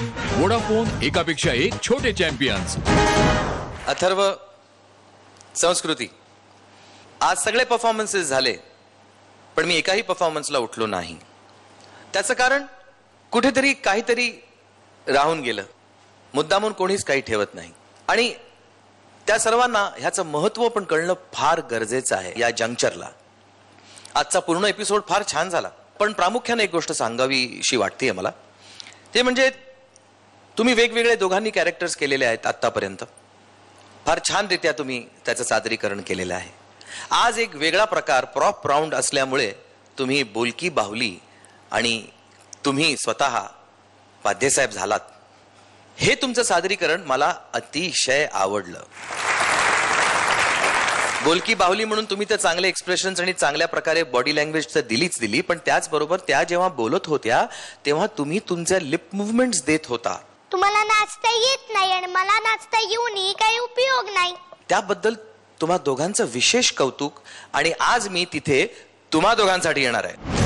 Vodafone, एकापेक्षा एक छोटे चॅम्पियन्स. अथर्व, संस्कृती, आज सगळे परफॉर्मन्सेस झाले, पण मी एकाही परफॉर्मन्सला उठलो नाही. त्याचं कारण कुठेतरी काहीतरी राहून गेलं. मुद्दामून कोणीच काही ठेवत नाही. आणि त्या सर्वांना ह्याचं महत्त्व पण कळणं फार गरजेचं आहे या जंक्चरला. आजचा पूर्ण एपिसोड फार छान झाला, पण प्रामुख्याने एक गोष्ट सांगावीशी वाटतेय मला. ते म्हणजे तुम्ही वेगवेगळे दोघांनी कॅरेक्टर्स केलेले आहेत आत्तापर्यंत. फार छानरित्या तुम्ही त्याचं सादरीकरण केलेलं आहे. आज एक वेगळा प्रकार प्रॉप राऊंड असल्यामुळे तुम्ही बोलकी बाहुली आणि तुम्ही स्वतः वाद्यसाहेब झालात. हे तुमचं सादरीकरण मला अतिशय आवडलं. बोलकी बाहुली म्हणून तुम्ही तर चांगले एक्सप्रेशन्स आणि चांगल्या प्रकारे बॉडी लँग्वेज तर दिली, पण त्याचबरोबर त्या जेव्हा बोलत होत्या तेव्हा तुम्ही तुमच्या लिप मुव्हमेंट्स देत होता. तुम्हाला नाचता येत नाही आणि मला नाचता येऊनही काही उपयोग नाही. त्याबद्दल तुम्हा दोघांचं विशेष कौतुक. आणि आज मी तिथे तुम्हा दोघांसाठी येणार आहे.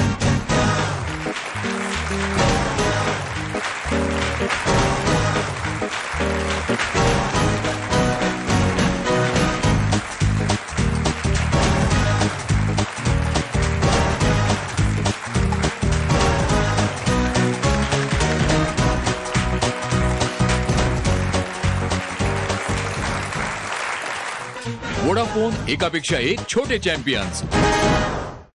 वोडाफोन, एकापेक्षा एक छोटे चॅम्पियन्स.